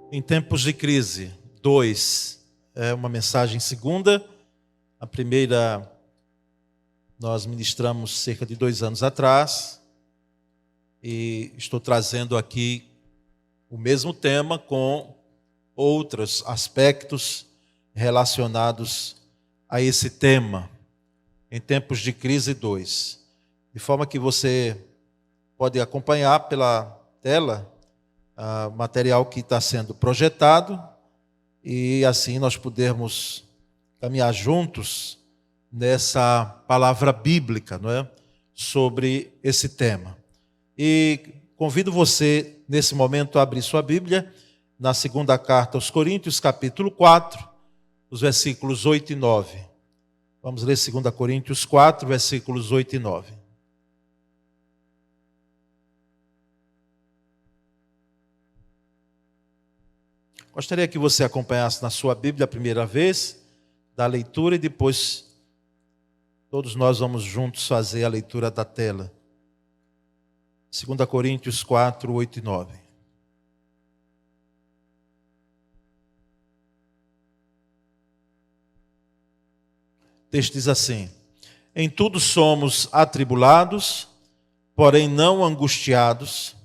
Em tempos de crise, 2 é uma mensagem segunda. A primeira nós ministramos cerca de 2 anos atrás. E estou trazendo aqui o mesmo tema com outros aspectos relacionados a esse tema. Em tempos de crise 2. De forma que você pode acompanhar pela tela o material que está sendo projetado e assim nós podermos caminhar juntos nessa palavra bíblica, não é? Sobre esse tema. E convido você, nesse momento, a abrir sua Bíblia na segunda carta aos Coríntios, capítulo 4, os versículos 8 e 9. Vamos ler 2 Coríntios 4, versículos 8 e 9. Gostaria que você acompanhasse na sua Bíblia a primeira vez da leitura e depois todos nós vamos juntos fazer a leitura da tela. 2 Coríntios 4, 8 e 9. O texto diz assim: em tudo somos atribulados, porém não angustiados,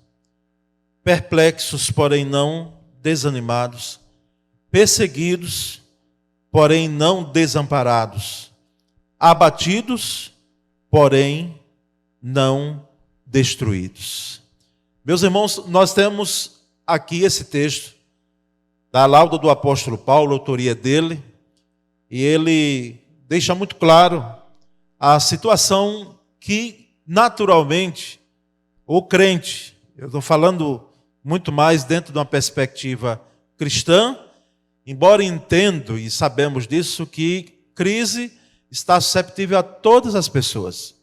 perplexos, porém não desanimados, perseguidos, porém não desamparados, abatidos, porém não destruídos. Meus irmãos, nós temos aqui esse texto da lauda do apóstolo Paulo, a autoria dele, e ele deixa muito claro a situação que naturalmente o crente, eu estou falando muito mais dentro de uma perspectiva cristã, embora entendo e sabemos disso que crise está susceptível a todas as pessoas.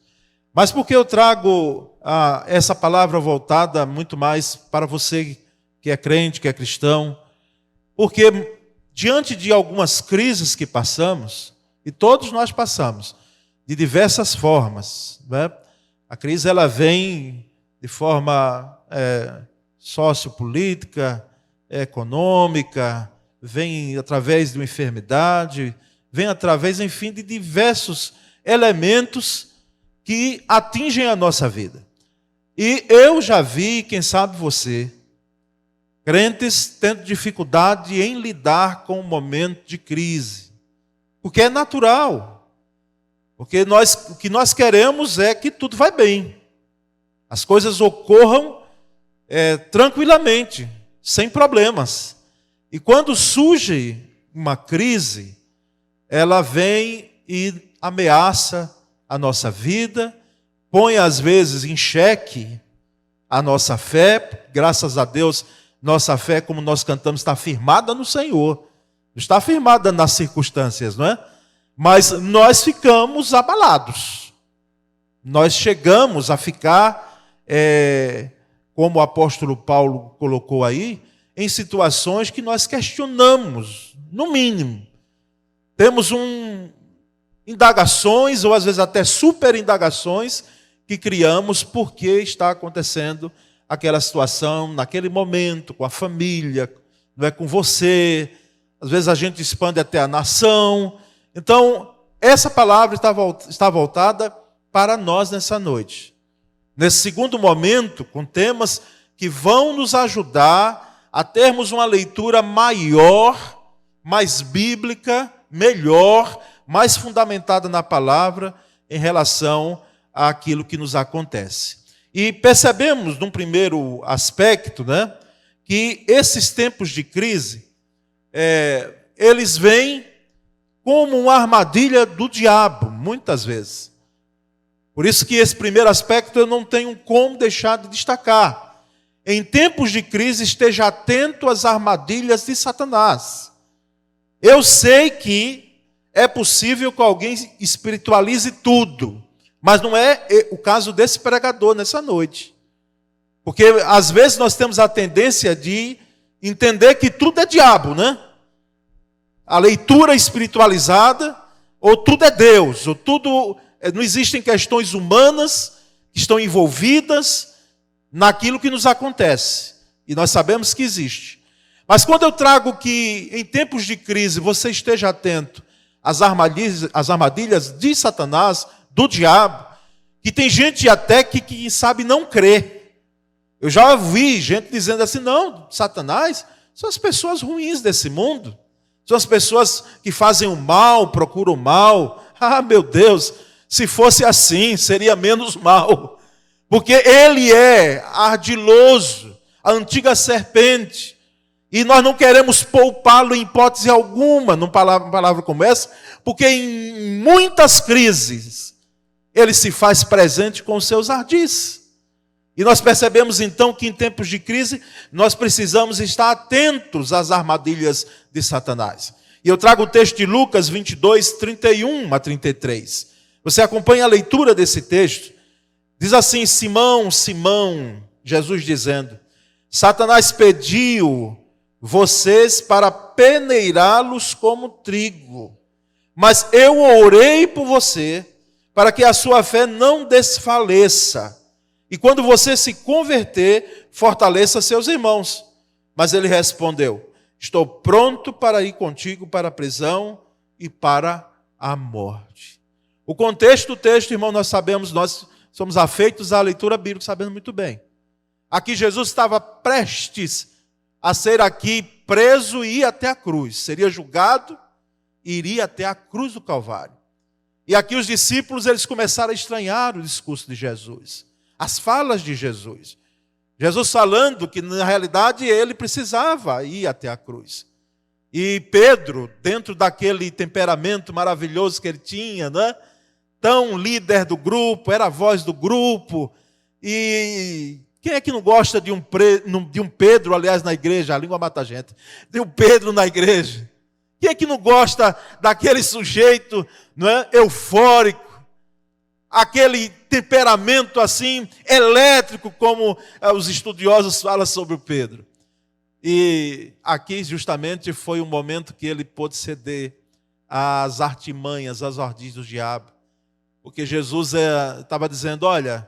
Mas por que eu trago essa palavra voltada muito mais para você que é crente, que é cristão? Porque diante de algumas crises que passamos, e todos nós passamos, de diversas formas, né? A crise ela vem de forma sociopolítica, econômica, vem através de uma enfermidade, vem através, enfim, de diversos elementos que atingem a nossa vida. E eu já vi, quem sabe você, crentes tendo dificuldade em lidar com o momento de crise. Porque é natural. Porque o que nós queremos é que tudo vai bem. As coisas ocorram tranquilamente, sem problemas. E quando surge uma crise, ela vem e ameaça a nossa vida, põe às vezes em xeque a nossa fé. Graças a Deus, nossa fé, como nós cantamos, está firmada no Senhor. Não está firmada nas circunstâncias, não é? Mas nós ficamos abalados. Nós chegamos a ficar, como o apóstolo Paulo colocou aí, em situações que nós questionamos, no mínimo. Temos indagações, ou às vezes até super indagações, que criamos porque está acontecendo aquela situação, naquele momento, com a família, não é, com você. Às vezes a gente expande até a nação. Então, essa palavra está voltada para nós nessa noite. Nesse segundo momento, com temas que vão nos ajudar a termos uma leitura maior, mais bíblica, melhor, mais fundamentada na palavra em relação àquilo que nos acontece. E percebemos, num primeiro aspecto, né, que esses tempos de crise, eles vêm como uma armadilha do diabo, muitas vezes. Por isso que esse primeiro aspecto eu não tenho como deixar de destacar. Em tempos de crise, esteja atento às armadilhas de Satanás. Eu sei que é possível que alguém espiritualize tudo, mas não é o caso desse pregador nessa noite. Porque às vezes nós temos a tendência de entender que tudo é diabo, né? A leitura espiritualizada, ou tudo é Deus, ou tudo, não existem questões humanas que estão envolvidas naquilo que nos acontece. E nós sabemos que existe. Mas quando eu trago que em tempos de crise você esteja atento às armadilhas de Satanás, do diabo, que tem gente até que sabe não crer. Eu já ouvi gente dizendo assim, não, Satanás são as pessoas ruins desse mundo. São as pessoas que fazem o mal, procuram o mal. Ah, meu Deus, se fosse assim, seria menos mal. Porque ele é ardiloso, a antiga serpente. E nós não queremos poupá-lo em hipótese alguma, numa palavra como essa, porque em muitas crises ele se faz presente com os seus ardis. E nós percebemos então que em tempos de crise nós precisamos estar atentos às armadilhas de Satanás. E eu trago o texto de Lucas 22, 31 a 33. Você acompanha a leitura desse texto. Diz assim, Simão, Simão, Jesus dizendo, Satanás pediu vocês para peneirá-los como trigo. Mas eu orei por você, para que a sua fé não desfaleça. E quando você se converter, fortaleça seus irmãos. Mas ele respondeu, estou pronto para ir contigo para a prisão e para a morte. O contexto do texto, irmão, nós sabemos, nós somos afeitos à leitura bíblica, sabemos muito bem. Aqui Jesus estava prestes a ser aqui preso e ir até a cruz. Seria julgado e iria até a cruz do Calvário. E aqui os discípulos, eles começaram a estranhar o discurso de Jesus. As falas de Jesus. Jesus falando que, na realidade, ele precisava ir até a cruz. E Pedro, dentro daquele temperamento maravilhoso que ele tinha, né? Tão líder do grupo, era a voz do grupo. E quem é que não gosta de um Pedro, aliás, na igreja? A língua mata a gente. De um Pedro na igreja. Quem é que não gosta daquele sujeito, não é, eufórico? Aquele temperamento assim, elétrico, como os estudiosos falam sobre o Pedro. E aqui justamente foi o momento que ele pôde ceder às artimanhas, às ordens do diabo. Porque Jesus estava dizendo, olha,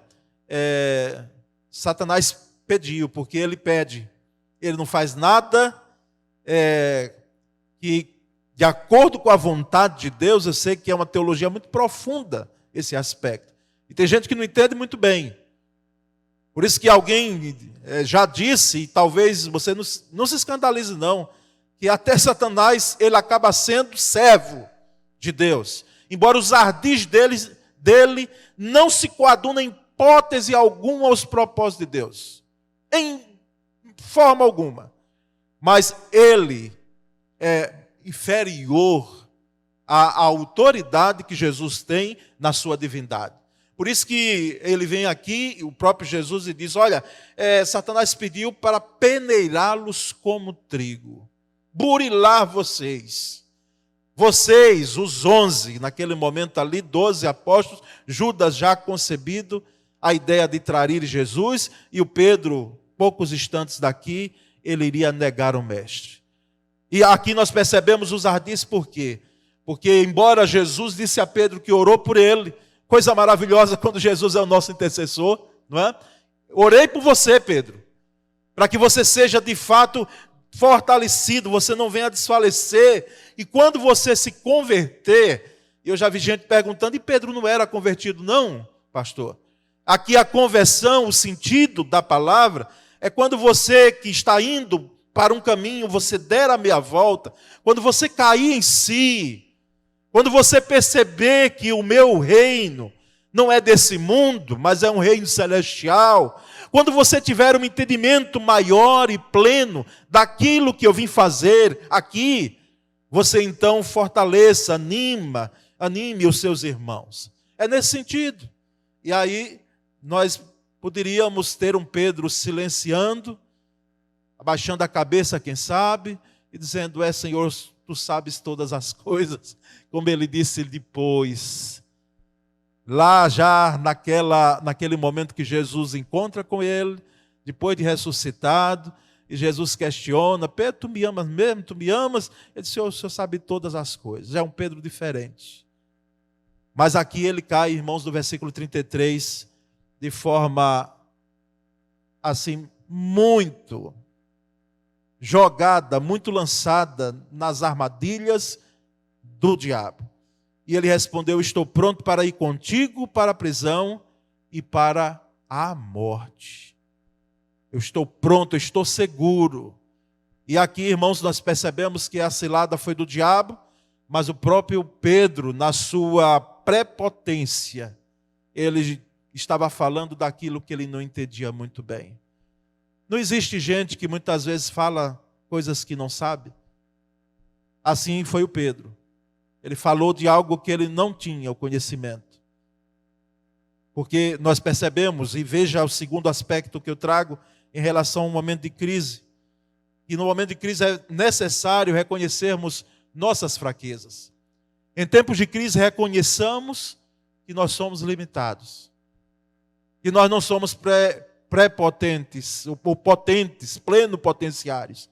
Satanás pediu, porque ele pede. Ele não faz nada que, de acordo com a vontade de Deus, eu sei que é uma teologia muito profunda, esse aspecto. E tem gente que não entende muito bem. Por isso que alguém já disse, e talvez você não se escandalize não, que até Satanás ele acaba sendo servo de Deus. Embora os ardis dele não se coadunam em hipótese alguma aos propósitos de Deus. Em forma alguma. Mas ele é inferior à autoridade que Jesus tem na sua divindade. Por isso que ele vem aqui, o próprio Jesus, e diz, olha, Satanás pediu para peneirá-los como trigo, burilar vocês. Vocês, os 11, naquele momento ali, 12 apóstolos, Judas já concebido a ideia de trair Jesus, e o Pedro, poucos instantes daqui, ele iria negar o mestre. E aqui nós percebemos os ardis por quê? Porque embora Jesus disse a Pedro que orou por ele, coisa maravilhosa quando Jesus é o nosso intercessor, não é? Orei por você, Pedro, para que você seja de fato fortalecido, você não venha desfalecer. E quando você se converter, eu já vi gente perguntando, e Pedro não era convertido não, pastor? Aqui a conversão, o sentido da palavra, é quando você que está indo para um caminho, você der a meia volta, quando você cair em si, quando você perceber que o meu reino não é desse mundo, mas é um reino celestial, quando você tiver um entendimento maior e pleno daquilo que eu vim fazer aqui, você então fortaleça, anime os seus irmãos. É nesse sentido. E aí nós poderíamos ter um Pedro silenciando, abaixando a cabeça, quem sabe, e dizendo, Senhor, tu sabes todas as coisas, como ele disse depois. Lá já naquele momento que Jesus encontra com ele, depois de ressuscitado, e Jesus questiona, Pedro, tu me amas mesmo? Tu me amas? Ele disse, o Senhor sabe todas as coisas. É um Pedro diferente. Mas aqui ele cai, irmãos, do versículo 33, de forma assim, muito jogada, muito lançada nas armadilhas do diabo. E ele respondeu: estou pronto para ir contigo para a prisão e para a morte. Eu estou pronto, eu estou seguro. E aqui, irmãos, nós percebemos que a cilada foi do diabo, mas o próprio Pedro, na sua prepotência, ele estava falando daquilo que ele não entendia muito bem. Não existe gente que muitas vezes fala coisas que não sabe? Assim foi o Pedro. Ele falou de algo que ele não tinha o conhecimento. Porque nós percebemos, e veja o segundo aspecto que eu trago em relação ao momento de crise, e no momento de crise é necessário reconhecermos nossas fraquezas. Em tempos de crise, reconheçamos que nós somos limitados. Que nós não somos prepotentes, ou potentes, pleno-potenciários.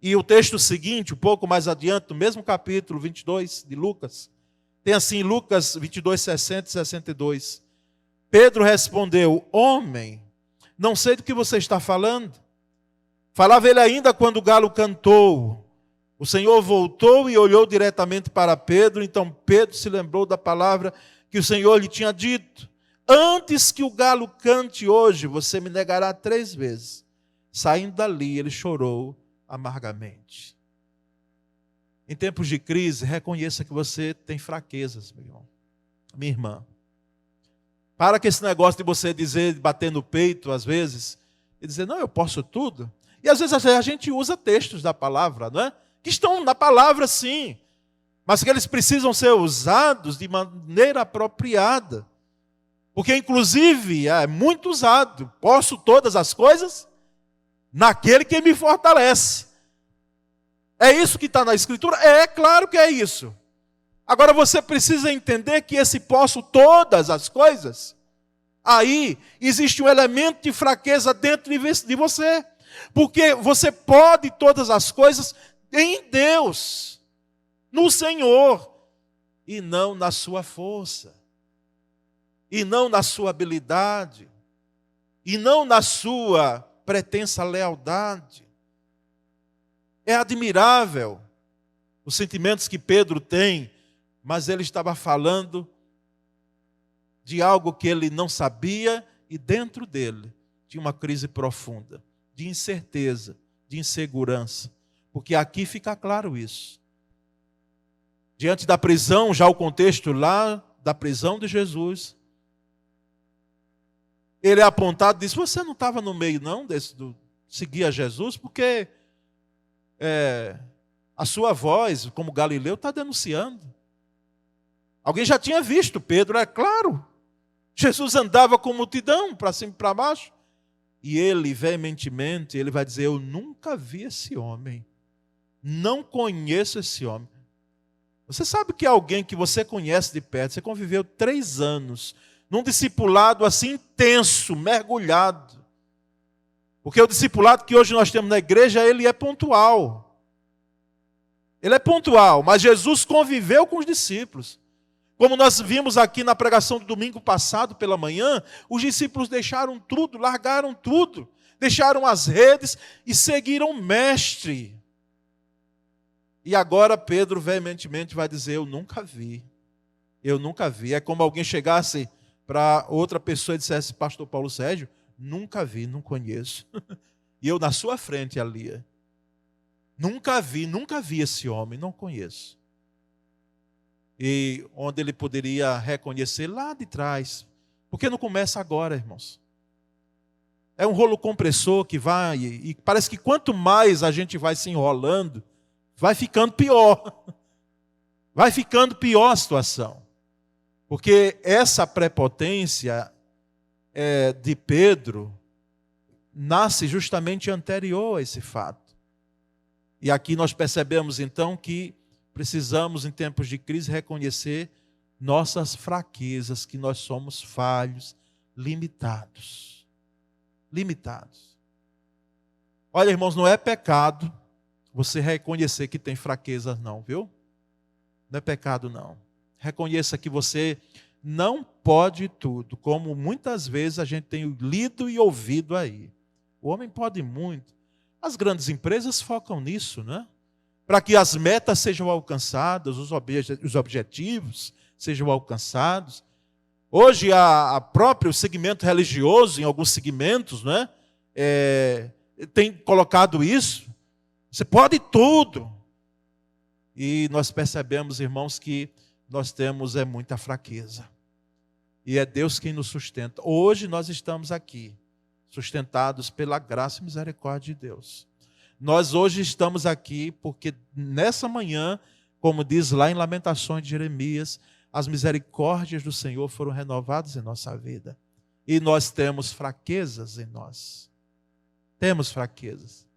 E o texto seguinte, um pouco mais adiante, no mesmo capítulo 22 de Lucas, tem assim, Lucas 22, 60 e 62. Pedro respondeu: homem, não sei do que você está falando. Falava ele ainda quando o galo cantou. O Senhor voltou e olhou diretamente para Pedro. Então Pedro se lembrou da palavra que o Senhor lhe tinha dito: antes que o galo cante hoje, você me negará 3 vezes. Saindo dali, ele chorou amargamente. Em tempos de crise, reconheça que você tem fraquezas, meu irmão, minha irmã. Para com esse negócio de você dizer, bater no peito às vezes, e dizer: não, eu posso tudo. E às vezes a gente usa textos da palavra, não é? Que estão na palavra sim, mas que eles precisam ser usados de maneira apropriada. Porque inclusive é muito usado: posso todas as coisas naquele que me fortalece. É isso que está na Escritura? É claro que é isso. Agora você precisa entender que esse posso todas as coisas, aí existe um elemento de fraqueza dentro de você. Porque você pode todas as coisas em Deus, no Senhor, e não na sua força, e não na sua habilidade, e não na sua pretensa lealdade. É admirável os sentimentos que Pedro tem, mas ele estava falando de algo que ele não sabia, e dentro dele tinha uma crise profunda, de incerteza, de insegurança. Porque aqui fica claro isso. Diante da prisão, já o contexto lá da prisão de Jesus, ele é apontado e diz: você não estava no meio não, seguir a Jesus, porque a sua voz, como Galileu, está denunciando. Alguém já tinha visto Pedro, é claro. Jesus andava com multidão, para cima e para baixo. E ele, veementemente, ele vai dizer: eu nunca vi esse homem. Não conheço esse homem. Você sabe que alguém que você conhece de perto, você conviveu 3 anos, num discipulado assim intenso, mergulhado. Porque o discipulado que hoje nós temos na igreja, ele é pontual. Ele é pontual, mas Jesus conviveu com os discípulos. Como nós vimos aqui na pregação do domingo passado pela manhã, os discípulos deixaram tudo, largaram tudo, deixaram as redes e seguiram o mestre. E agora Pedro veementemente vai dizer: eu nunca vi. Eu nunca vi. É como alguém chegasse para outra pessoa e dissesse: pastor Paulo Sérgio, nunca vi, não conheço. E eu na sua frente ali. Nunca vi esse homem, não conheço. E onde ele poderia reconhecer lá de trás. Porque não começa agora, irmãos. É um rolo compressor que vai, e parece que quanto mais a gente vai se enrolando, vai ficando pior. Vai ficando pior a situação. Porque essa prepotência de Pedro nasce justamente anterior a esse fato. E aqui nós percebemos então que precisamos, em tempos de crise, reconhecer nossas fraquezas, que nós somos falhos, limitados. Limitados. Olha, irmãos, não é pecado você reconhecer que tem fraquezas, não, viu? Não é pecado, não. Reconheça que você não pode tudo, como muitas vezes a gente tem lido e ouvido aí. O homem pode muito. As grandes empresas focam nisso, né? Para que as metas sejam alcançadas, os objetivos sejam alcançados. Hoje, a próprio segmento religioso, em alguns segmentos, né, tem colocado isso. Você pode tudo. E nós percebemos, irmãos, que nós temos muita fraqueza. E é Deus quem nos sustenta. Hoje nós estamos aqui, sustentados pela graça e misericórdia de Deus. Nós hoje estamos aqui porque nessa manhã, como diz lá em Lamentações de Jeremias, as misericórdias do Senhor foram renovadas em nossa vida. E nós temos fraquezas em nós. Temos fraquezas.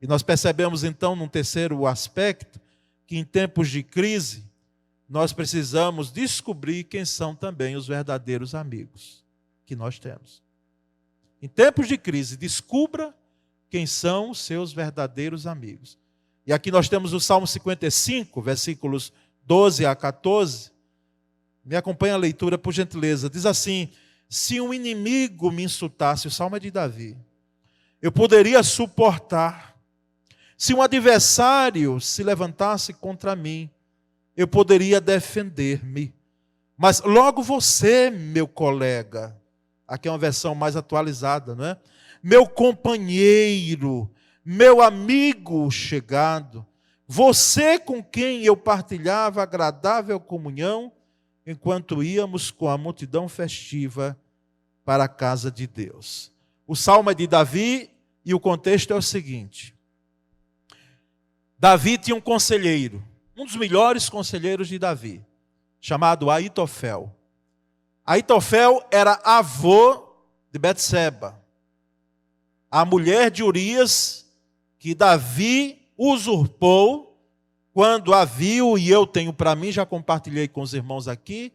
E nós percebemos então, num terceiro aspecto, que em tempos de crise, nós precisamos descobrir quem são também os verdadeiros amigos que nós temos. Em tempos de crise, descubra quem são os seus verdadeiros amigos. E aqui nós temos o Salmo 55, versículos 12 a 14. Me acompanha a leitura, por gentileza. Diz assim: se um inimigo me insultasse, o Salmo é de Davi, eu poderia suportar. Se um adversário se levantasse contra mim, eu poderia defender-me. Mas logo você, meu colega, aqui é uma versão mais atualizada, não é? Meu companheiro, meu amigo chegado, você com quem eu partilhava agradável comunhão, enquanto íamos com a multidão festiva para a casa de Deus. O salmo é de Davi e o contexto é o seguinte: Davi tinha um conselheiro, um dos melhores conselheiros de Davi, chamado Aitofel. Aitofel era avô de Betseba, a mulher de Urias, que Davi usurpou quando a viu, e eu tenho para mim, já compartilhei com os irmãos aqui,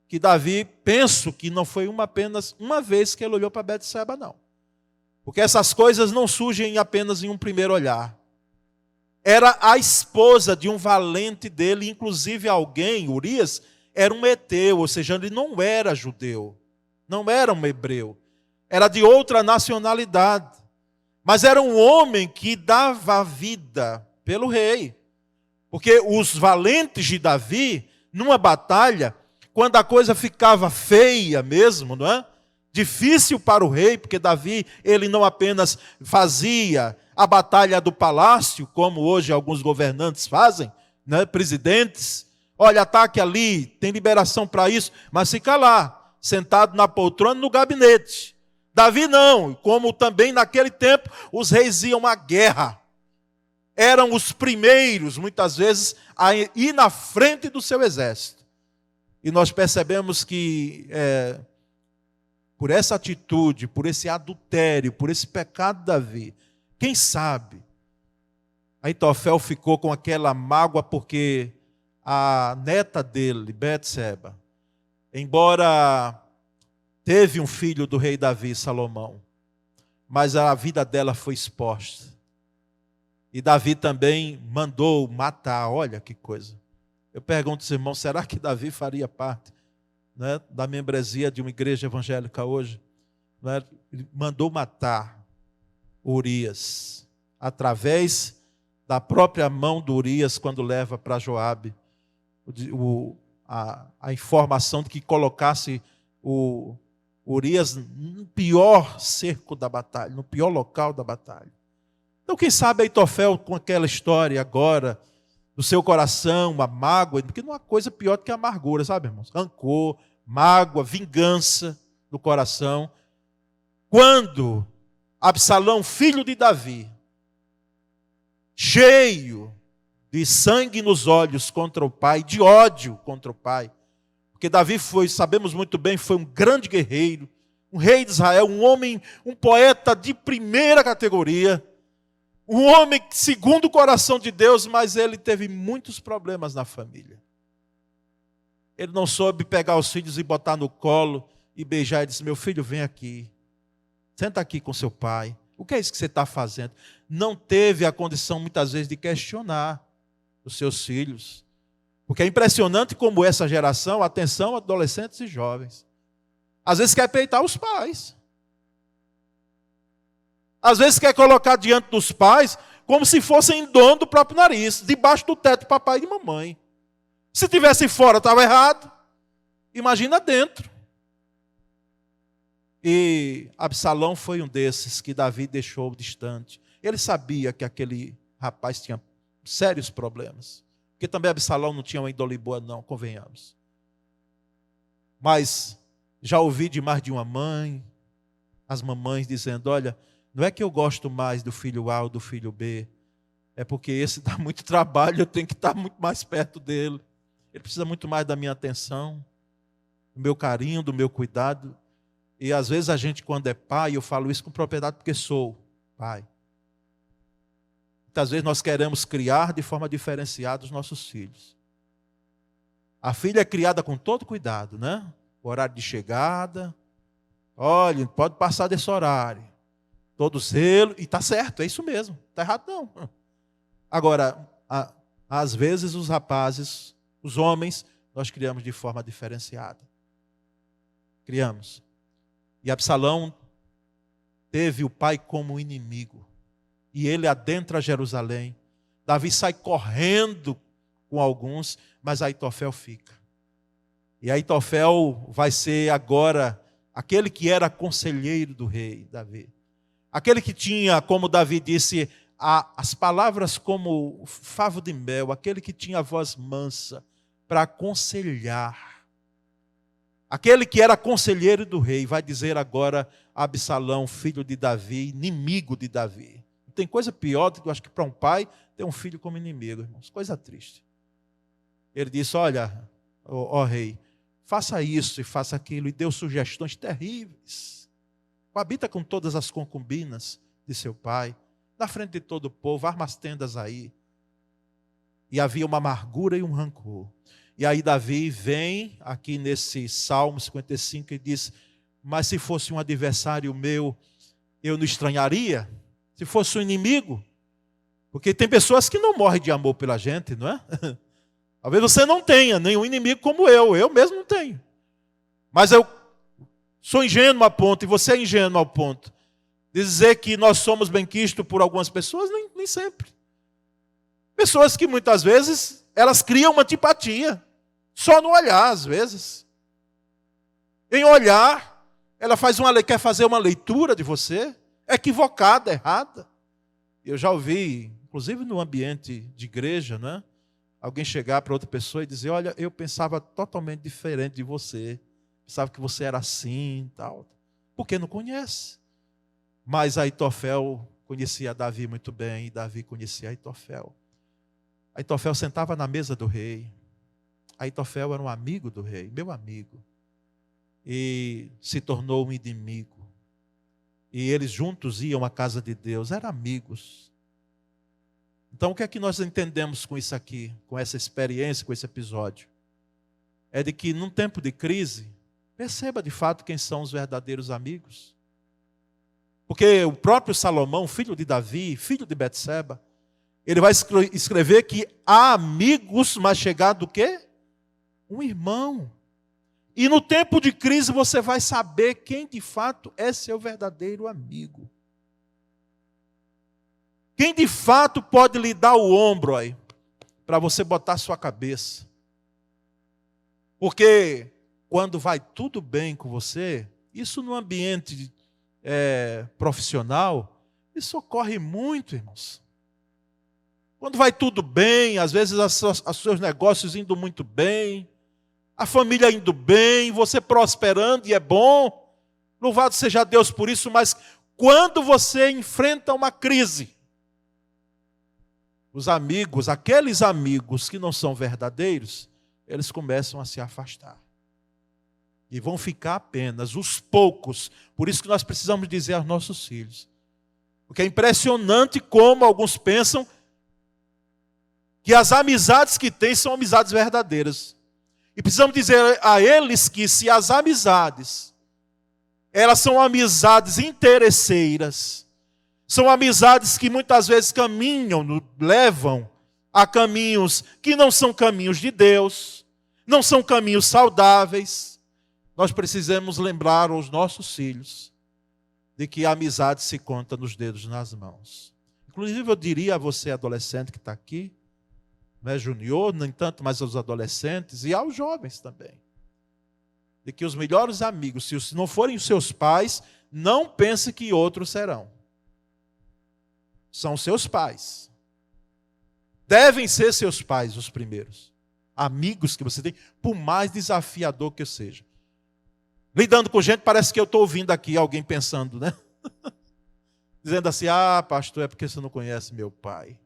que Davi, penso que não foi apenas uma vez que ele olhou para Betseba, não. Porque essas coisas não surgem apenas em um primeiro olhar. Era a esposa de um valente dele, inclusive alguém, Urias, era um heteu, ou seja, ele não era judeu, não era um hebreu, era de outra nacionalidade, mas era um homem que dava vida pelo rei, porque os valentes de Davi, numa batalha, quando a coisa ficava feia mesmo, não é? Difícil para o rei, porque Davi, ele não apenas fazia a batalha do palácio, como hoje alguns governantes fazem, né? Presidentes, olha, ataque ali, tem liberação para isso, mas fica lá, sentado na poltrona no gabinete. Davi não, como também naquele tempo os reis iam à guerra. Eram os primeiros, muitas vezes, a ir na frente do seu exército. E nós percebemos que por essa atitude, por esse adultério, por esse pecado de Davi, quem sabe, Aitofel ficou com aquela mágoa porque a neta dele, Betseba, embora teve um filho do rei Davi, Salomão, mas a vida dela foi exposta. E Davi também mandou matar, olha que coisa. Eu pergunto aos irmãos, será que Davi faria parte, né, da membresia de uma igreja evangélica hoje? Né? Ele mandou matar Urias, através da própria mão do Urias, quando leva para Joabe a informação de que colocasse o Urias no pior cerco da batalha, no pior local da batalha. Então, quem sabe Aitofel, com aquela história agora, do seu coração, uma mágoa, porque não há coisa pior do que a amargura, sabe, irmãos? Rancor, mágoa, vingança do coração. Quando Absalão, filho de Davi, cheio de sangue nos olhos contra o pai, de ódio contra o pai, porque Davi foi, sabemos muito bem, foi um grande guerreiro, um rei de Israel, um homem, um poeta de primeira categoria, um homem segundo o coração de Deus, mas ele teve muitos problemas na família. Ele não soube pegar os filhos e botar no colo e beijar e disse: meu filho, vem aqui, senta aqui com seu pai, o que é isso que você está fazendo? Não teve a condição muitas vezes de questionar os seus filhos, porque é impressionante como essa geração, atenção adolescentes e jovens, às vezes quer peitar os pais. Às vezes quer colocar diante dos pais como se fossem dono do próprio nariz, debaixo do teto de papai e de mamãe. Se tivesse fora, estava errado. Imagina dentro. E Absalão foi um desses que Davi deixou distante. Ele sabia que aquele rapaz tinha sérios problemas. Porque também Absalão não tinha uma índole boa, não, convenhamos. Mas já ouvi de mais de uma mãe, as mamães dizendo, olha, não é que eu gosto mais do filho A ou do filho B, é porque esse dá muito trabalho, eu tenho que estar muito mais perto dele. Ele precisa muito mais da minha atenção, do meu carinho, do meu cuidado. E às vezes a gente, quando é pai, eu falo isso com propriedade porque sou pai. Muitas vezes nós queremos criar de forma diferenciada os nossos filhos. A filha é criada com todo cuidado, né? O horário de chegada. Olha, pode passar desse horário. Todo zelo. E está certo, é isso mesmo. Não está errado não. Agora, às vezes os rapazes, os homens, nós criamos de forma diferenciada. Criamos. E Absalão teve o pai como inimigo. E ele adentra Jerusalém. Davi sai correndo com alguns, mas Aitofel fica. E Aitofel vai ser agora aquele que era conselheiro do rei Davi. Aquele que tinha, como Davi disse, as palavras como favo de mel. Aquele que tinha a voz mansa para aconselhar. Aquele que era conselheiro do rei vai dizer agora a Absalão, filho de Davi, inimigo de Davi. Tem coisa pior do que eu acho que para um pai ter um filho como inimigo, irmãos. Coisa triste. Ele disse, olha, ó rei, faça isso e faça aquilo. E deu sugestões terríveis. Coabita com todas as concubinas de seu pai. Na frente de todo o povo, arma as tendas aí. E havia uma amargura e um rancor. E aí Davi vem aqui nesse Salmo 55 e diz, mas se fosse um adversário meu, eu não estranharia? Se fosse um inimigo? Porque tem pessoas que não morrem de amor pela gente, não é? Talvez você não tenha nenhum inimigo como eu mesmo não tenho. Mas eu sou ingênuo a ponto, e você é ingênuo ao ponto, de dizer que nós somos benquistos por algumas pessoas, nem sempre. Pessoas que muitas vezes, elas criam uma antipatia, só no olhar às vezes. Em olhar, ela quer fazer uma leitura de você, equivocada, errada. Eu já ouvi, inclusive no ambiente de igreja, né? Alguém chegar para outra pessoa e dizer, olha, eu pensava totalmente diferente de você. Pensava que você era assim e tal. Porque não conhece. Mas Aitofel conhecia Davi muito bem, e Davi conhecia Aitofel. Aitofel sentava na mesa do rei. Aitofel era um amigo do rei, meu amigo. E se tornou um inimigo. E eles juntos iam à casa de Deus, eram amigos. Então o que é que nós entendemos com isso aqui, com essa experiência, com esse episódio? É de que num tempo de crise, perceba de fato quem são os verdadeiros amigos. Porque o próprio Salomão, filho de Davi, filho de Betseba, ele vai escrever que há amigos mais chegados do que um irmão. E no tempo de crise você vai saber quem de fato é seu verdadeiro amigo. Quem de fato pode lhe dar o ombro aí, para você botar a sua cabeça. Porque quando vai tudo bem com você, isso no ambiente profissional, isso ocorre muito, irmãos. Quando vai tudo bem, às vezes os seus negócios indo muito bem, a família indo bem, você prosperando e é bom, louvado seja Deus por isso, mas quando você enfrenta uma crise, os amigos, aqueles amigos que não são verdadeiros, eles começam a se afastar. E vão ficar apenas os poucos. Por isso que nós precisamos dizer aos nossos filhos. Porque é impressionante como alguns pensam que as amizades que têm são amizades verdadeiras. E precisamos dizer a eles que se as amizades, elas são amizades interesseiras, são amizades que muitas vezes caminham, levam a caminhos que não são caminhos de Deus, não são caminhos saudáveis. Nós precisamos lembrar aos nossos filhos de que a amizade se conta nos dedos nas mãos. Inclusive, eu diria a você, adolescente que está aqui, não é junior, nem tanto, mas aos adolescentes e aos jovens também, de que os melhores amigos, se não forem os seus pais, não pense que outros serão. São seus pais. Devem ser seus pais os primeiros. Amigos que você tem, por mais desafiador que eu seja. Lidando com gente, parece que eu estou ouvindo aqui alguém pensando, né? Dizendo assim, pastor, é porque você não conhece meu pai.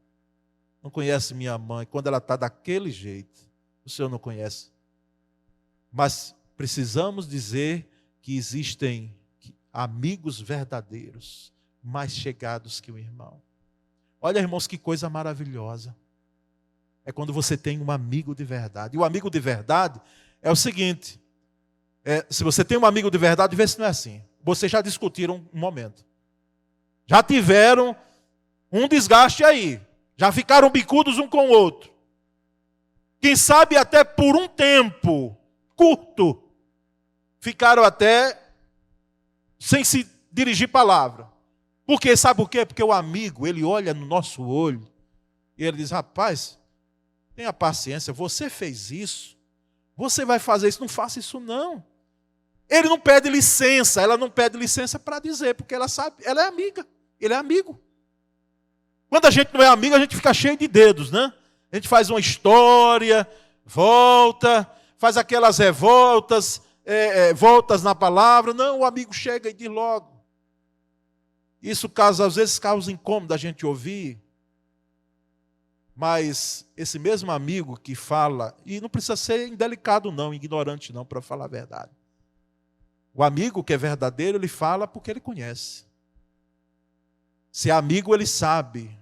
Não conhece minha mãe. Quando ela está daquele jeito, o senhor não conhece. Mas precisamos dizer que existem amigos verdadeiros, mais chegados que o irmão. Olha, irmãos, que coisa maravilhosa. É quando você tem um amigo de verdade. E o amigo de verdade é o seguinte. Se você tem um amigo de verdade, vê se não é assim. Vocês já discutiram um momento. Já tiveram um desgaste aí. Já ficaram bicudos um com o outro. Quem sabe até por um tempo curto, ficaram até sem se dirigir palavra. Por quê? Sabe por quê? Porque o amigo, ele olha no nosso olho e ele diz, rapaz, tenha paciência, você fez isso, você vai fazer isso, não faça isso não. Ele não pede licença, ela não pede licença para dizer, porque ela sabe, ela é amiga, ele é amigo. Quando a gente não é amigo, a gente fica cheio de dedos, né? A gente faz uma história, volta, faz aquelas revoltas, voltas na palavra. Não, o amigo chega e diz logo. Isso às vezes causa incômodo a gente ouvir. Mas esse mesmo amigo que fala, e não precisa ser indelicado não, ignorante não, para falar a verdade. O amigo que é verdadeiro, ele fala porque ele conhece. Se é amigo, ele sabe.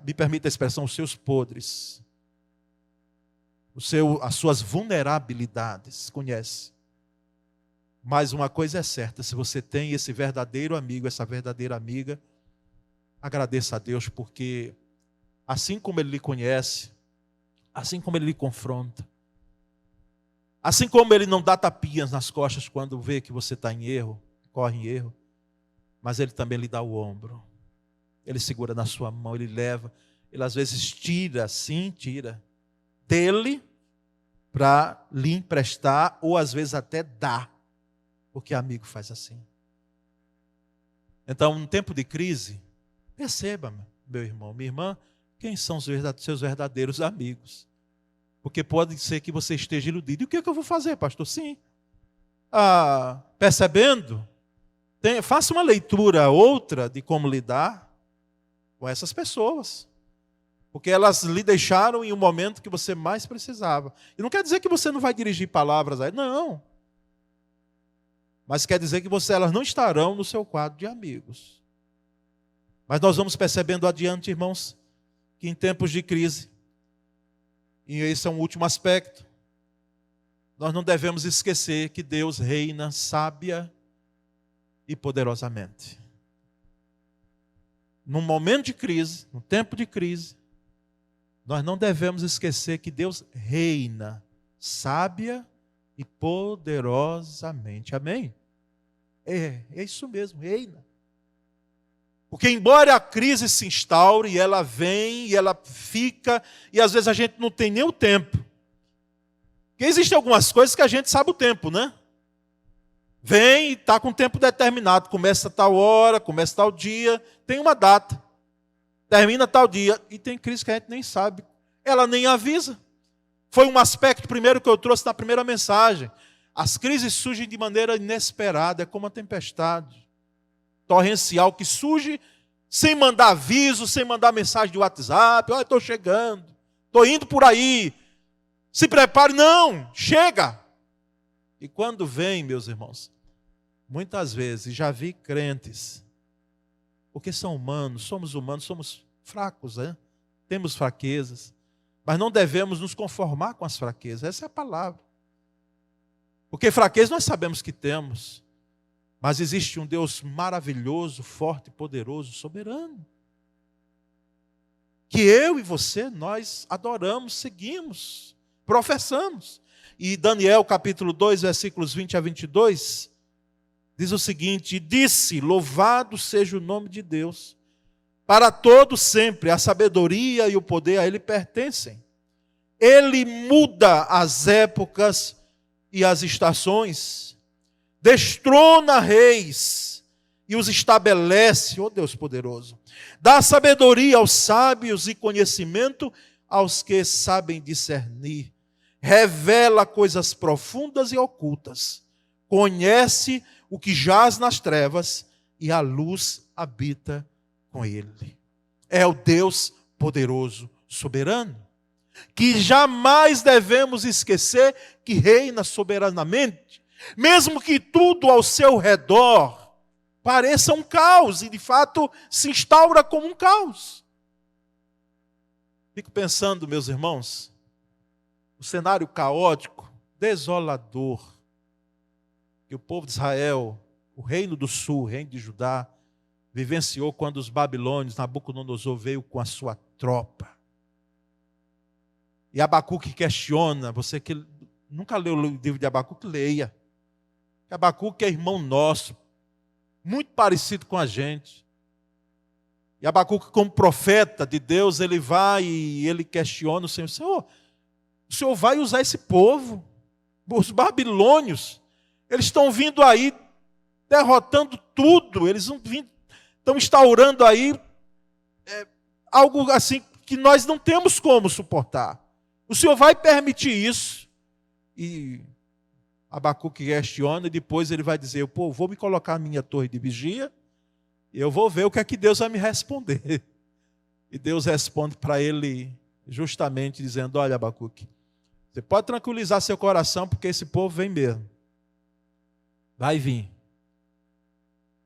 Me permita a expressão, os seus podres. As suas vulnerabilidades, conhece. Mas uma coisa é certa, se você tem esse verdadeiro amigo, essa verdadeira amiga, agradeça a Deus, porque assim como Ele lhe conhece, assim como Ele lhe confronta, assim como Ele não dá tapinhas nas costas quando vê que você está em erro, corre em erro, mas Ele também lhe dá o ombro. Ele segura na sua mão, Ele leva, Ele às vezes tira dele para lhe emprestar, ou às vezes até dá, porque amigo faz assim. Então, num tempo de crise, perceba, meu irmão, minha irmã, quem são os seus verdadeiros amigos. Porque pode ser que você esteja iludido. E o que eu vou fazer, pastor? Sim. Percebendo, faça uma leitura outra de como lidar com essas pessoas. Porque elas lhe deixaram em um momento que você mais precisava. E não quer dizer que você não vai dirigir palavras a elas. Não. Mas quer dizer que elas não estarão no seu quadro de amigos. Mas nós vamos percebendo adiante, irmãos, que em tempos de crise, e esse é um último aspecto, nós não devemos esquecer que Deus reina sábia e poderosamente. Num momento de crise, num tempo de crise, nós não devemos esquecer que Deus reina sábia e poderosamente. Amém? É isso mesmo, reina. Porque embora a crise se instaure, e ela vem, e ela fica, e às vezes a gente não tem nem o tempo. Porque existem algumas coisas que a gente sabe o tempo, né? Vem e está com tempo determinado. Começa tal hora, começa tal dia, tem uma data. Termina tal dia. E tem crise que a gente nem sabe. Ela nem avisa. Foi um aspecto primeiro que eu trouxe na primeira mensagem. As crises surgem de maneira inesperada, é como uma tempestade torrencial que surge sem mandar aviso, sem mandar mensagem de WhatsApp. Olha, estou chegando, estou indo por aí. Se prepare, não, chega. E quando vem, meus irmãos, muitas vezes já vi crentes, porque são humanos, somos fracos, né? Temos fraquezas, mas não devemos nos conformar com as fraquezas, essa é a palavra. Porque fraqueza nós sabemos que temos, mas existe um Deus maravilhoso, forte, poderoso, soberano, que eu e você, nós adoramos, seguimos, professamos. E Daniel capítulo 2, versículos 20 a 22, diz o seguinte: disse, louvado seja o nome de Deus, para todos sempre, a sabedoria e o poder a Ele pertencem. Ele muda as épocas e as estações, destrona reis e os estabelece, ó Deus poderoso. Dá sabedoria aos sábios e conhecimento aos que sabem discernir. Revela coisas profundas e ocultas. Conhece o que jaz nas trevas e a luz habita com ele. É o Deus poderoso, soberano, que jamais devemos esquecer que reina soberanamente, mesmo que tudo ao seu redor pareça um caos, e de fato se instaura como um caos. Fico pensando, meus irmãos, o cenário caótico, desolador, que o povo de Israel, o reino do sul, o reino de Judá, vivenciou quando os babilônios, Nabucodonosor, veio com a sua tropa. E Abacuque questiona, você que nunca leu o livro de Abacuque, leia. Abacuque é irmão nosso, muito parecido com a gente. E Abacuque, como profeta de Deus, ele vai e ele questiona o Senhor: Senhor, o Senhor vai usar esse povo? Os babilônios, eles estão vindo aí, derrotando tudo, eles estão instaurando aí algo assim que nós não temos como suportar. O Senhor vai permitir isso? E Abacuque questiona, e depois ele vai dizer: pô, vou me colocar na minha torre de vigia, e eu vou ver o que é que Deus vai me responder. E Deus responde para ele justamente dizendo: olha, Abacuque, você pode tranquilizar seu coração, porque esse povo vem mesmo. Vai vir.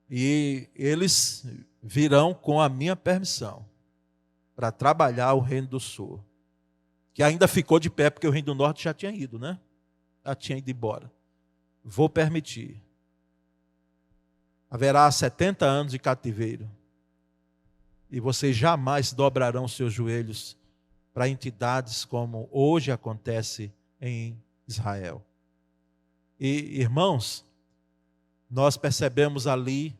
E eles virão com a minha permissão para trabalhar o reino do sul, que ainda ficou de pé, porque o reino do norte já tinha ido, né? Já tinha ido embora. Vou permitir. Haverá 70 anos de cativeiro, e vocês jamais dobrarão seus joelhos para entidades como hoje acontece em Israel. E, irmãos, nós percebemos ali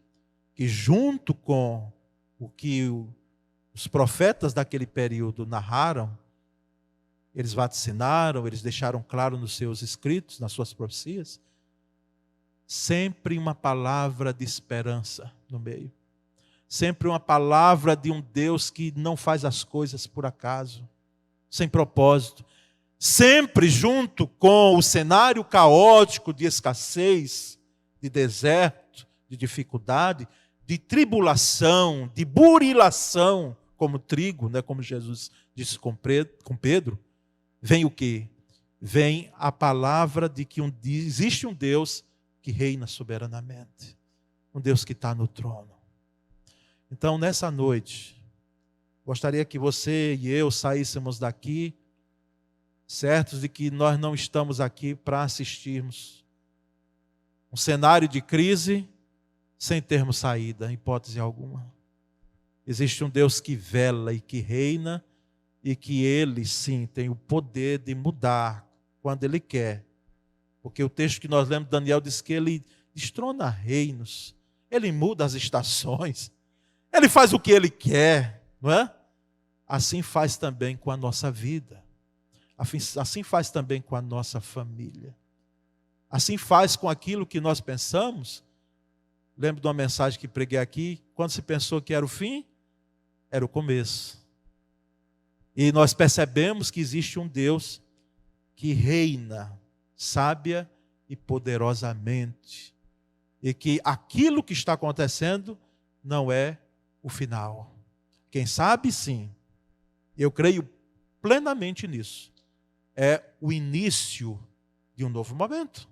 que, junto com o que os profetas daquele período narraram, eles vaticinaram, eles deixaram claro nos seus escritos, nas suas profecias, sempre uma palavra de esperança no meio. Sempre uma palavra de um Deus que não faz as coisas por acaso, sem propósito. Sempre junto com o cenário caótico de escassez, de deserto, de dificuldade, de tribulação, de burilação, como trigo, né, como Jesus disse com Pedro, vem o quê? Vem a palavra de que existe um Deus que reina soberanamente. Um Deus que está no trono. Então, nessa noite, gostaria que você e eu saíssemos daqui certos de que nós não estamos aqui para assistirmos um cenário de crise sem termos saída, hipótese alguma. Existe um Deus que vela e que reina, e que Ele, sim, tem o poder de mudar quando Ele quer. Porque o texto que nós lemos de Daniel diz que Ele destrona reinos, Ele muda as estações, Ele faz o que Ele quer, não é? Assim faz também com a nossa vida. Assim faz também com a nossa família. Assim faz com aquilo que nós pensamos. Lembro de uma mensagem que preguei aqui, quando se pensou que era o fim, era o começo. E nós percebemos que existe um Deus que reina sábia e poderosamente. E que aquilo que está acontecendo não é o final. Quem sabe, sim. Eu creio plenamente nisso. É o início de um novo momento.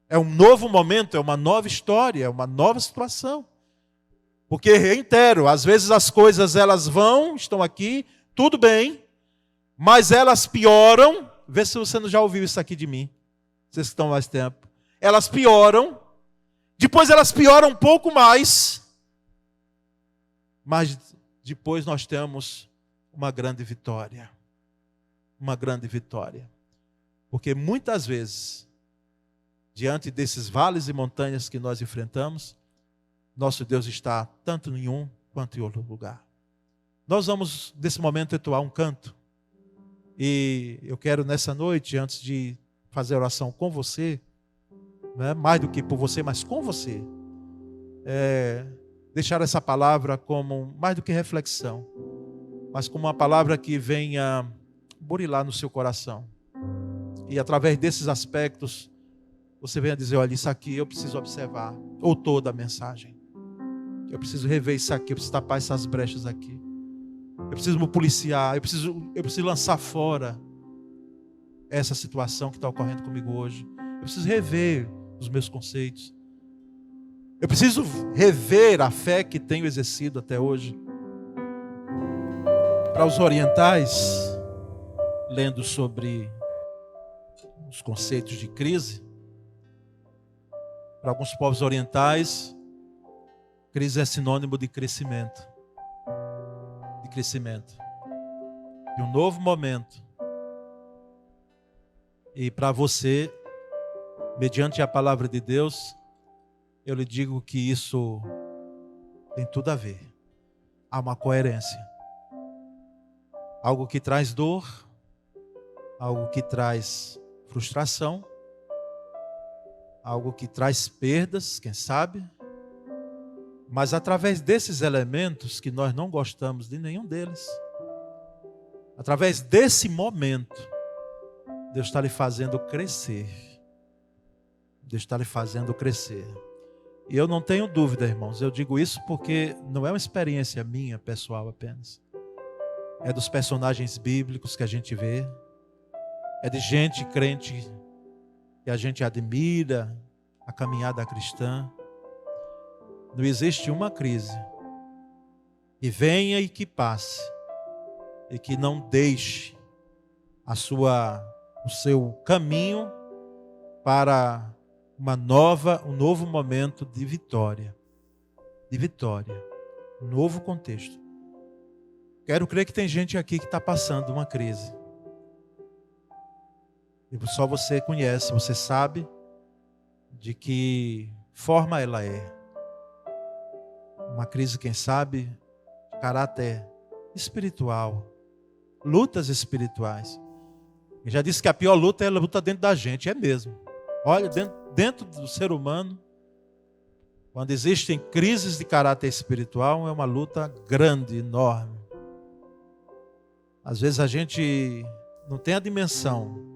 É um novo momento, é uma nova história, é uma nova situação. Porque, reitero, às vezes as coisas elas estão aqui, tudo bem, mas elas pioram. Vê se você não já ouviu isso aqui de mim, vocês que estão mais tempo. Elas pioram, depois elas pioram um pouco mais, mas depois nós temos uma grande vitória. Uma grande vitória. Porque muitas vezes diante desses vales e montanhas que nós enfrentamos, nosso Deus está tanto em um quanto em outro lugar. Nós vamos, nesse momento, entoar um canto. E eu quero, nessa noite, antes de fazer a oração com você, né, mais do que por você, mas com você, deixar essa palavra como mais do que reflexão, mas como uma palavra que venha burilar no seu coração. E através desses aspectos, você venha dizer, olha, isso aqui eu preciso observar, ou toda a mensagem. Eu preciso rever isso aqui, eu preciso tapar essas brechas aqui. Eu preciso me policiar, eu preciso lançar fora essa situação que está ocorrendo comigo hoje. Eu preciso rever os meus conceitos. Eu preciso rever a fé que tenho exercido até hoje. Para os orientais, lendo sobre os conceitos de crise, para alguns povos orientais, crise é sinônimo de crescimento. De crescimento. De um novo momento. E para você, mediante a palavra de Deus, eu lhe digo que isso tem tudo a ver. Há uma coerência. Algo que traz dor, algo que traz frustração, algo que traz perdas, quem sabe? Mas através desses elementos que nós não gostamos de nenhum deles, através desse momento, Deus está lhe fazendo crescer. Deus está lhe fazendo crescer. E eu não tenho dúvida, irmãos, eu digo isso porque não é uma experiência minha, pessoal, apenas. É dos personagens bíblicos que a gente vê. É de gente crente que a gente admira, a caminhada cristã. Não existe uma crise que venha e que passe e que não deixe o seu caminho para um novo momento de vitória. De vitória. Um novo contexto. Quero crer que tem gente aqui que está passando uma crise. E só você conhece, você sabe de que forma ela é. Uma crise, quem sabe, de caráter espiritual. Lutas espirituais. Eu já disse que a pior luta é a luta dentro da gente, é mesmo. Olha, dentro do ser humano, quando existem crises de caráter espiritual, é uma luta grande, enorme. Às vezes a gente não tem a dimensão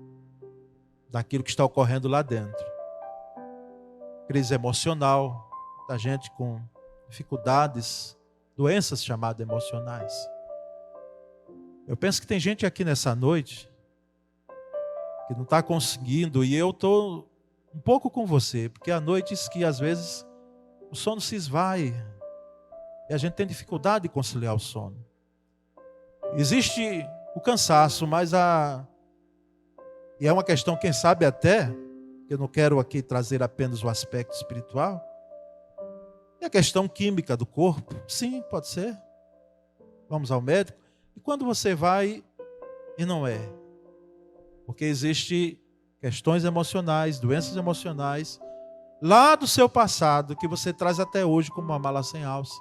daquilo que está ocorrendo lá dentro. Crise emocional, da gente com dificuldades, doenças chamadas emocionais. Eu penso que tem gente aqui nessa noite que não está conseguindo, e eu estou um pouco com você, porque há noites que às vezes o sono se esvai e a gente tem dificuldade de conciliar o sono. Existe o cansaço, mas e é uma questão, quem sabe até, que eu não quero aqui trazer apenas o aspecto espiritual, é a questão química do corpo. Sim, pode ser. Vamos ao médico. E quando você vai e não é? Porque existem questões emocionais, doenças emocionais, lá do seu passado, que você traz até hoje como uma mala sem alça.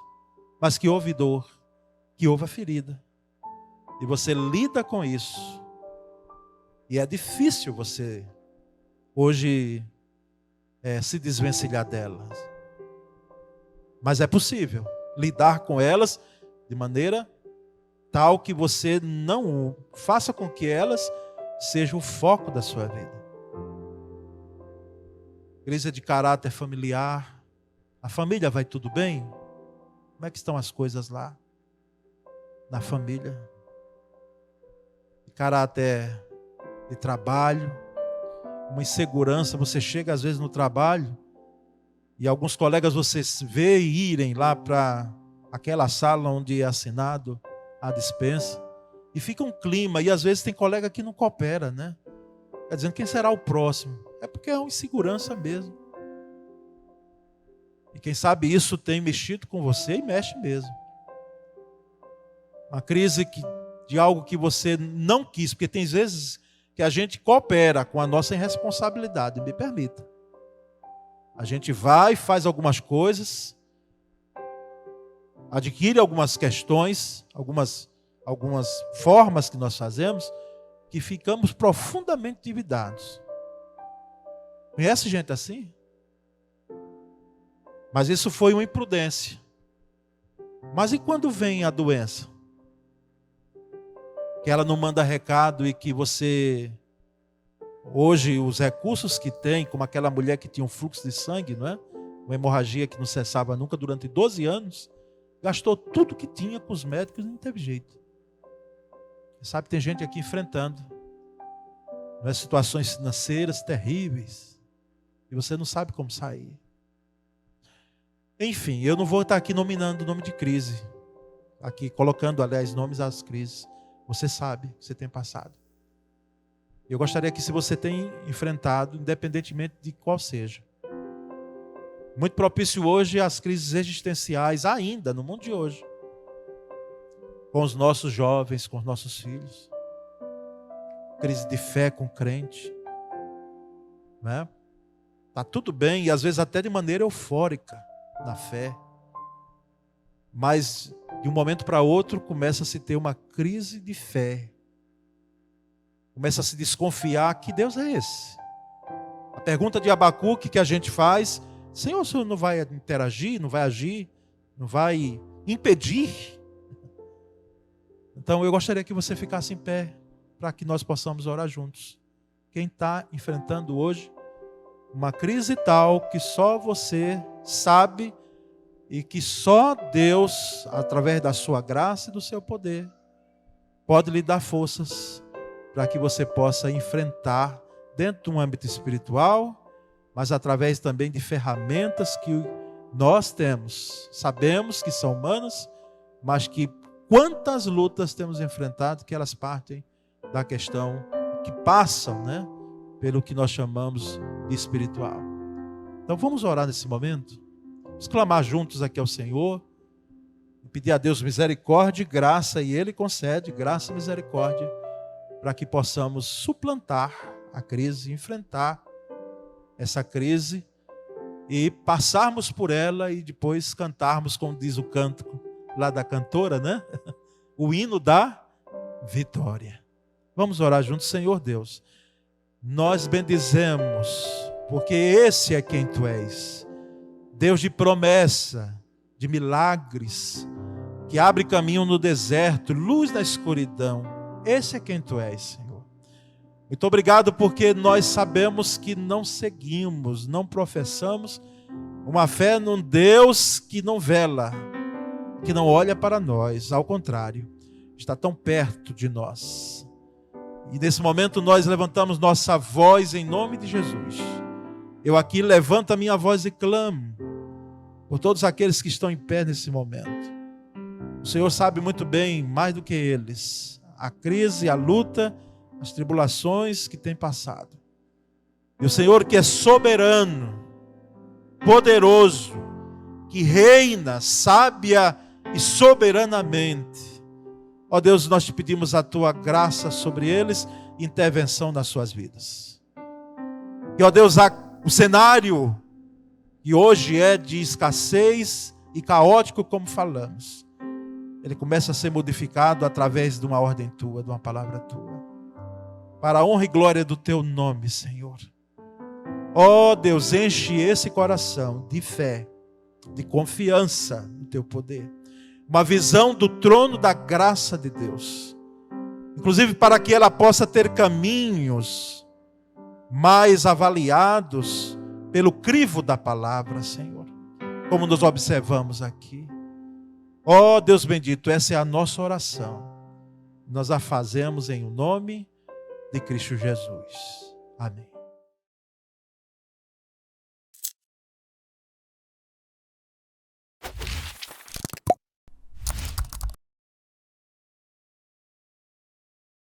Mas que houve dor, que houve a ferida. E você lida com isso. E é difícil você, hoje, se desvencilhar delas. Mas é possível lidar com elas de maneira tal que você não faça com que elas sejam o foco da sua vida. Crise de caráter familiar. A família vai tudo bem? Como é que estão as coisas lá? Na família. De caráter de trabalho. Uma insegurança. Você chega às vezes no trabalho e alguns colegas você vê irem lá para aquela sala onde é assinado a dispensa. E fica um clima, e às vezes tem colega que não coopera, né? Está dizendo, quem será o próximo? É porque é uma insegurança mesmo. E quem sabe isso tem mexido com você e mexe mesmo. Uma crise de algo que você não quis, porque tem vezes que a gente coopera com a nossa irresponsabilidade, me permita. A gente vai, faz algumas coisas, adquire algumas questões, algumas formas que nós fazemos, que ficamos profundamente endividados. Conhece gente assim? Mas isso foi uma imprudência. Mas e quando vem a doença? Que ela não manda recado e que você... Hoje, os recursos que tem, como aquela mulher que tinha um fluxo de sangue, não é? Uma hemorragia que não cessava nunca durante 12 anos, gastou tudo que tinha com os médicos e não teve jeito. Sabe, tem gente aqui enfrentando, não é, situações financeiras terríveis, e você não sabe como sair. Enfim, eu não vou estar aqui nominando o nome de crise, aqui colocando, aliás, nomes às crises. Você sabe que você tem passado. Eu gostaria que, se você tem enfrentado, independentemente de qual seja, muito propício hoje às crises existenciais, ainda no mundo de hoje, com os nossos jovens, com os nossos filhos, crise de fé com crente, né? Tá tudo bem, e às vezes até de maneira eufórica na fé, mas de um momento para outro começa a se ter uma crise de fé. Começa a se desconfiar, que Deus é esse? A pergunta de Abacuque que a gente faz: Senhor, o Senhor não vai interagir, não vai agir, não vai impedir? Então eu gostaria que você ficasse em pé, para que nós possamos orar juntos. Quem está enfrentando hoje uma crise tal que só você sabe, e que só Deus, através da sua graça e do seu poder, pode lhe dar forças para que você possa enfrentar dentro de um âmbito espiritual, mas através também de ferramentas que nós temos. Sabemos que são humanas, mas que quantas lutas temos enfrentado, que elas partem da questão, que passam, né, pelo que nós chamamos de espiritual. Então vamos orar nesse momento, vamos clamar juntos aqui ao Senhor, e pedir a Deus misericórdia e graça, e Ele concede graça e misericórdia, para que possamos suplantar a crise, enfrentar essa crise e passarmos por ela e depois cantarmos, como diz o cântico lá da cantora, né? O hino da vitória. Vamos orar juntos. Senhor Deus, nós bendizemos, porque esse é quem Tu és, Deus de promessa, de milagres, que abre caminho no deserto, luz na escuridão. Esse é quem Tu és, Senhor. Muito obrigado, porque nós sabemos que não seguimos, não professamos uma fé num Deus que não vela, que não olha para nós. Ao contrário, está tão perto de nós. E nesse momento nós levantamos nossa voz em nome de Jesus. Eu aqui levanto a minha voz e clamo por todos aqueles que estão em pé nesse momento. O Senhor sabe muito bem, mais do que eles, a crise, a luta, as tribulações que tem passado. E o Senhor, que é soberano, poderoso, que reina sábia e soberanamente, ó Deus, nós te pedimos a Tua graça sobre eles, intervenção nas suas vidas. E ó Deus, o cenário que hoje é de escassez e caótico, como falamos, ele começa a ser modificado através de uma ordem Tua, de uma palavra Tua, para a honra e glória do Teu nome, Senhor. Ó Deus, enche esse coração de fé, de confiança no Teu poder, uma visão do trono da graça de Deus, inclusive para que ela possa ter caminhos mais avaliados pelo crivo da palavra, Senhor, como nos observamos aqui. Ó Deus bendito, essa é a nossa oração. Nós a fazemos em o nome de Cristo Jesus. Amém.